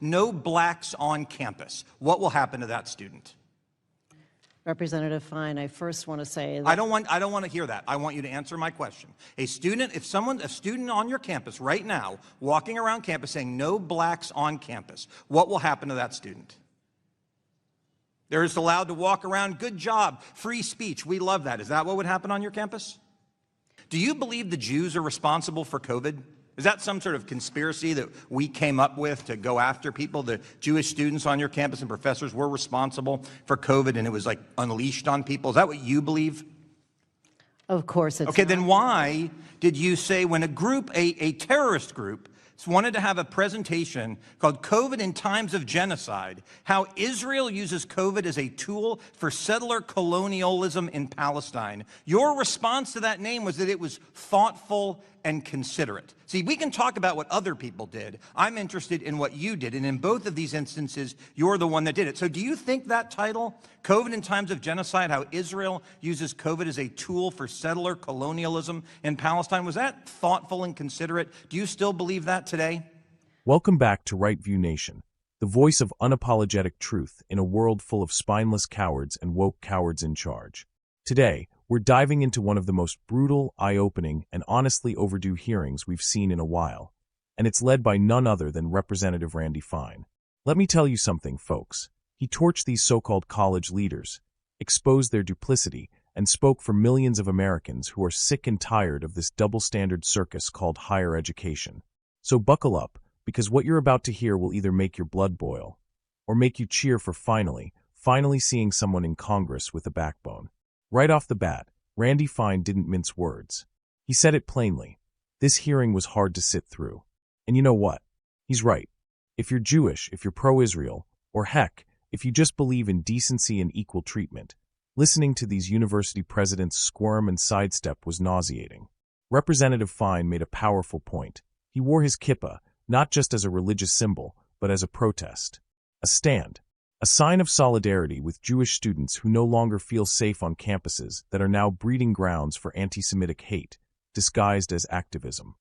no blacks on campus, what will happen to that student? Representative Fine, I first want to say that I don't want to hear that. I want you to answer my question. A student on your campus right now, walking around campus saying no blacks on campus, what will happen to that student? They're just allowed to walk around, good job, free speech, we love that. Is that what would happen on your campus? Do you believe the Jews are responsible for COVID? Is that some sort of conspiracy that we came up with to go after people? The Jewish students on your campus and professors were responsible for COVID and it was like unleashed on people? Is that what you believe? of course it's Okay, not. then why did you say when a group, a terrorist group, wanted to have a presentation called COVID in Times of Genocide, how Israel uses COVID as a tool for settler colonialism in Palestine, your response to that name was that it was thoughtful and considerate. See, we can talk about what other people did. I'm interested in what you did, and in both of these instances, you're the one that did it. So do you think that title, COVID in Times of Genocide, how Israel uses COVID as a tool for settler colonialism in Palestine, was that thoughtful and considerate? Do you still believe that today? Welcome back to Right View Nation, the voice of unapologetic truth in a world full of spineless cowards and woke cowards in charge. Today, we're diving into one of the most brutal, eye-opening, and honestly overdue hearings we've seen in a while, and it's led by none other than Representative Randy Fine. Let me tell you something, folks. He torched these so-called college leaders, exposed their duplicity, and spoke for millions of Americans who are sick and tired of this double-standard circus called higher education. So buckle up, because what you're about to hear will either make your blood boil, or make you cheer for finally seeing someone in Congress with a backbone. Right off the bat, Randy Fine didn't mince words. He said it plainly. This hearing was hard to sit through. And you know what? He's right. If you're Jewish, if you're pro-Israel, or heck, if you just believe in decency and equal treatment, listening to these university presidents squirm and sidestep was nauseating. Representative Fine made a powerful point. He wore his kippah, not just as a religious symbol, but as a protest. A stand. A sign of solidarity with Jewish students who no longer feel safe on campuses that are now breeding grounds for anti-Semitic hate, disguised as activism.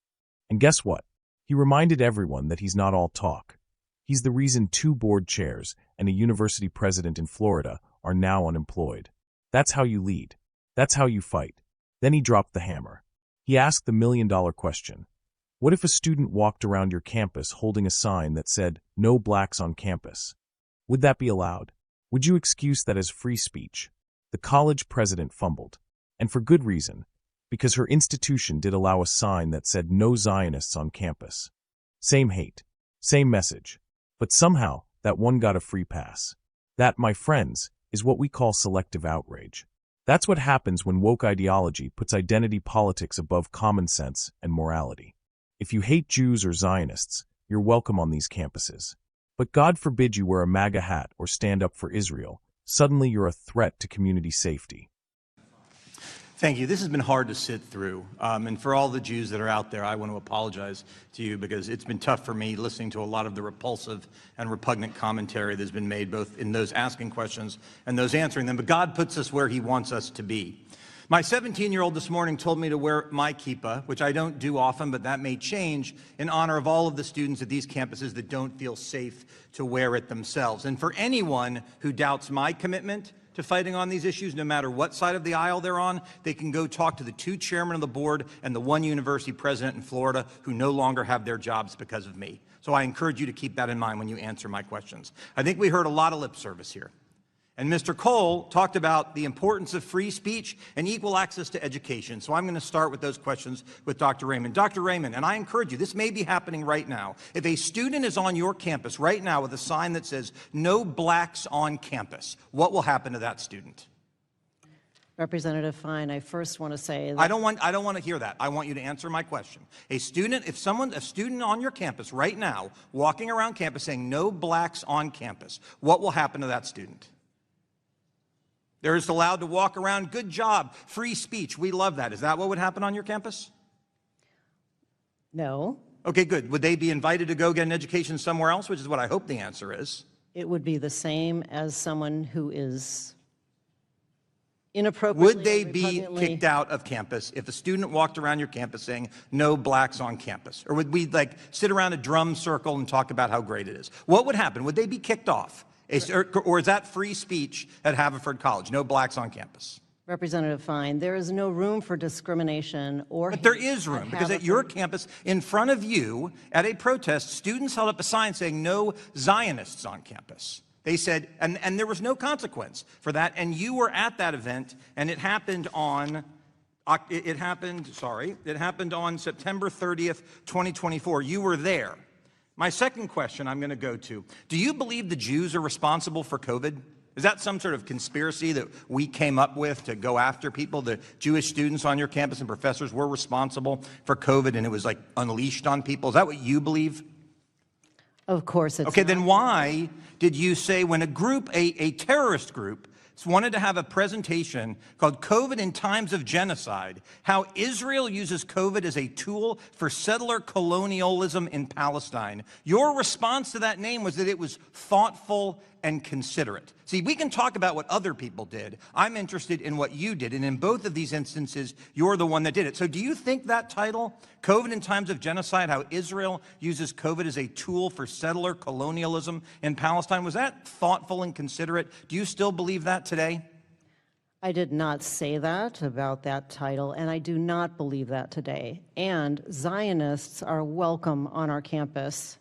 And guess what? He reminded everyone that he's not all talk. He's the reason 2 board chairs and a university president in Florida are now unemployed. That's how you lead. That's how you fight. Then he dropped the hammer. He asked the million-dollar question. What if a student walked around your campus holding a sign that said, "No blacks on campus"? Would that be allowed? Would you excuse that as free speech? The college president fumbled. And for good reason, because her institution did allow a sign that said no Zionists on campus. Same hate, same message. But somehow, that one got a free pass. That, my friends, is what we call selective outrage. That's what happens when woke ideology puts identity politics above common sense and morality. If you hate Jews or Zionists, you're welcome on these campuses. But God forbid you wear a MAGA hat or stand up for Israel. Suddenly you're a threat to community safety. Thank you. This has been hard to sit through. And for all the Jews that are out there, I want to apologize to you because it's been tough for me listening to a lot of the repulsive and repugnant commentary that's been made both in those asking questions and those answering them. But God puts us where he wants us to be. My 17-year-old this morning told me to wear my kippah, which I don't do often, but that may change, in honor of all of the students at these campuses that don't feel safe to wear it themselves. And for anyone who doubts my commitment to fighting on these issues, no matter what side of the aisle they're on, they can go talk to the 2 chairmen of the board and the 1 university president in Florida who no longer have their jobs because of me. So I encourage you to keep that in mind when you answer my questions. I think we heard a lot of lip service here. And Mr. Cole talked about the importance of free speech and equal access to education. So I'm going to start with those questions with Dr. Raymond. Dr. Raymond, and I encourage you, this may be happening right now. If a student is on your campus right now with a sign that says, "No blacks on campus," what will happen to that student? Representative Fine, I first want to say that I don't want to hear that. I want you to answer my question. A student on your campus right now, walking around campus saying, "No blacks on campus," what will happen to that student? They're just allowed to walk around, good job, free speech, we love that. Is that what would happen on your campus? No. Okay, good. Would they be invited to go get an education somewhere else, which is what I hope the answer is? It would be the same as someone who is inappropriately Would they and be repugnantly. kicked out of campus if a student walked around your campus saying, no blacks on campus? Or would we like sit around a drum circle and talk about how great it is? What would happen? Would they be kicked off? Or is that free speech at Haverford College? No blacks on campus? Representative Fine, there is no room for discrimination or But there hate is room, at because at your Haverford. campus, in front of you, at a protest, students held up a sign saying, no Zionists on campus. They said, and there was no consequence for that, and you were at that event, and it happened on, it happened on September 30th, 2024. You were there. My second question I'm going to go to, do you believe the Jews are responsible for COVID? Is that some sort of conspiracy that we came up with to go after people? The Jewish students on your campus and professors were responsible for COVID and it was like unleashed on people? Is that what you believe? Of course it's Okay, not. then why did you say when a group, a terrorist group, wanted to have a presentation called COVID in Times of Genocide, how Israel uses COVID as a tool for settler colonialism in Palestine, your response to that name was that it was thoughtful and considerate. See, we can talk about what other people did. I'm interested in what you did, and in both of these instances, you're the one that did it. So do you think that title, COVID in Times of Genocide, how Israel uses COVID as a tool for settler colonialism in Palestine, was that thoughtful and considerate? Do you still believe that today? I did not say that about that title, and I do not believe that today. And Zionists are welcome on our campus.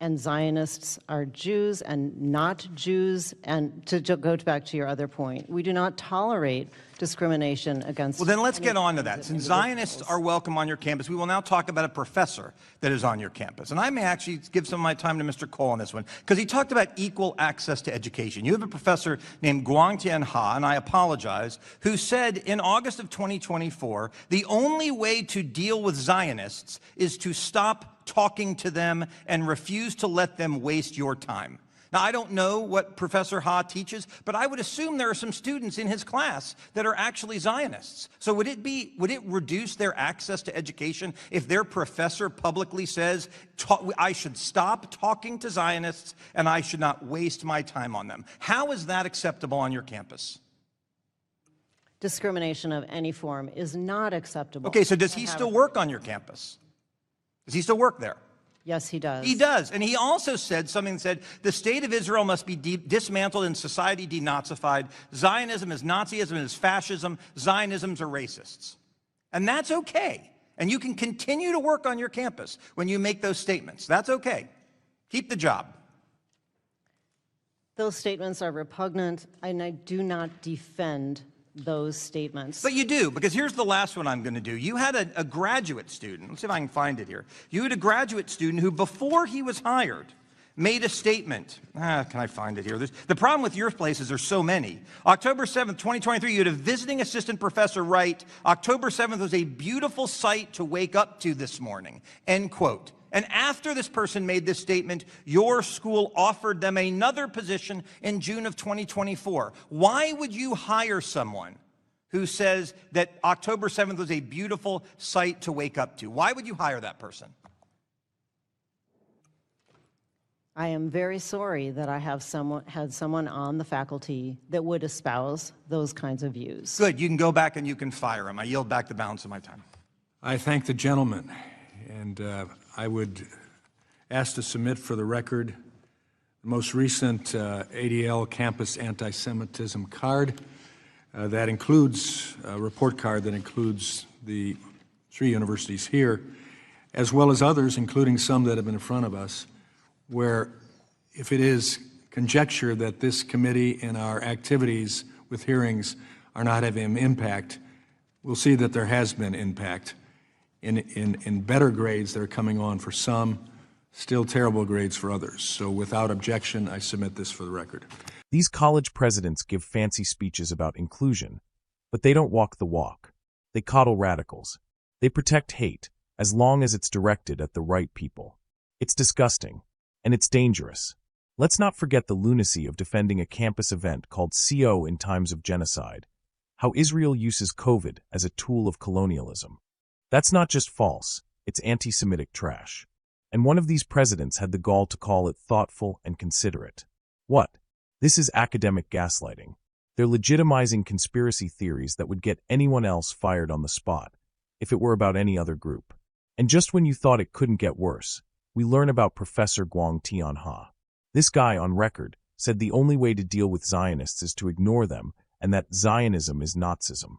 And Zionists are Jews and not Jews. And to go back to your other point, we do not tolerate discrimination against. Well, then let's any get on to kinds that. of Since individuals. Zionists are welcome on your campus, we will now talk about a professor that is on your campus. And I may actually give some of my time to Mr. Cole on this one, because he talked about equal access to education. You have a professor named Guangtian Ha, and I apologize, who said in August of 2024, the only way to deal with Zionists is to stop talking to them and refuse to let them waste your time. Now, I don't know what Professor Ha teaches, but I would assume there are some students in his class that are actually Zionists. So would it reduce their access to education if their professor publicly says, I should stop talking to Zionists and I should not waste my time on them? How is that acceptable on your campus? Discrimination of any form is not acceptable. Okay, so does he still work on your campus? Does he still work there? Yes, he does. He does. And he also said something that said, the state of Israel must be dismantled and society denazified. Zionism is Nazism, is fascism. Zionisms are racists. And that's okay. And you can continue to work on your campus when you make those statements. That's okay. Keep the job. Those statements are repugnant, and I do not defend those statements. But you do, because here's the last one I'm going to do. You had a graduate student. Let's see if I can find it here. You had a graduate student who, before he was hired, made a statement. Can I find it here? The problem with your place is there's so many. October 7th, 2023, you had a visiting assistant professor write, October 7th was a beautiful sight to wake up to this morning, end quote. And after this person made this statement, your school offered them another position in June of 2024. Why would you hire someone who says that October 7th was a beautiful sight to wake up to? Why would you hire that person? I am very sorry that I had someone on the faculty that would espouse those kinds of views. Good. You can go back and you can fire him. I yield back the balance of my time. I thank the gentleman, and I would ask to submit for the record the most recent ADL campus anti-Semitism card that includes a report card that includes the 3 universities here, as well as others, including some that have been in front of us, where if it is conjecture that this committee and our activities with hearings are not having impact, we'll see that there has been impact in better grades that are coming on for some, still terrible grades for others. So without objection, I submit this for the record. These college presidents give fancy speeches about inclusion, but they don't walk the walk. They coddle radicals. They protect hate, as long as it's directed at the right people. It's disgusting, and it's dangerous. Let's not forget the lunacy of defending a campus event called CO in Times of Genocide, how Israel uses COVID as a tool of colonialism. That's not just false, it's anti-Semitic trash. And one of these presidents had the gall to call it thoughtful and considerate. What? This is academic gaslighting. They're legitimizing conspiracy theories that would get anyone else fired on the spot, if it were about any other group. And just when you thought it couldn't get worse, we learn about Professor Guang Tianhe. This guy, on record, said the only way to deal with Zionists is to ignore them, and that Zionism is Nazism.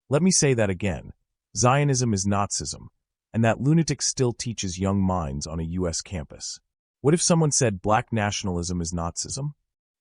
Let me say that again. Zionism is Nazism, and that lunatic still teaches young minds on a U.S. campus. What if someone said black nationalism is Nazism?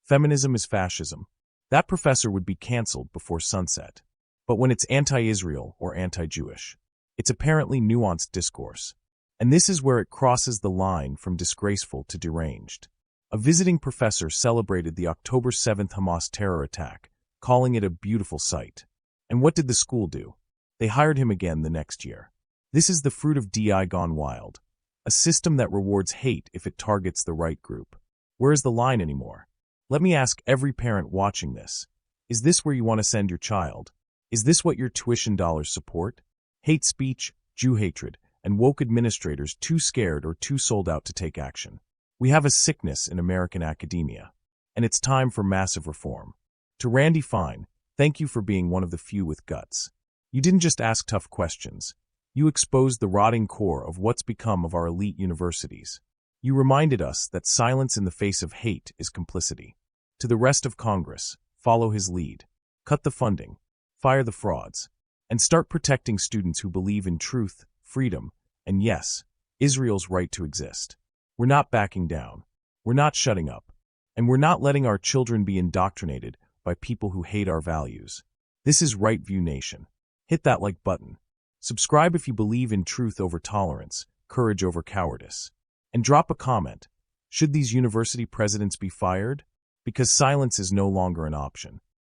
Feminism is fascism? That professor would be canceled before sunset. But when it's anti-Israel or anti-Jewish, it's apparently nuanced discourse. And this is where it crosses the line from disgraceful to deranged. A visiting professor celebrated the October 7th Hamas terror attack, calling it a beautiful sight. And what did the school do? They hired him again the next year. This is the fruit of DI gone wild, a system that rewards hate if it targets the right group. Where is the line anymore? Let me ask every parent watching this. Is this where you want to send your child? Is this what your tuition dollars support? Hate speech, Jew hatred, and woke administrators too scared or too sold out to take action. We have a sickness in American academia, and it's time for massive reform. To Randy Fine, thank you for being one of the few with guts. You didn't just ask tough questions. You exposed the rotting core of what's become of our elite universities. You reminded us that silence in the face of hate is complicity. To the rest of Congress, follow his lead. Cut the funding, fire the frauds, and start protecting students who believe in truth, freedom, and yes, Israel's right to exist. We're not backing down. We're not shutting up. And we're not letting our children be indoctrinated by people who hate our values. This is Right View Nation. Hit that like button. Subscribe if you believe in truth over tolerance, courage over cowardice. And drop a comment. Should these university presidents be fired? Because silence is no longer an option.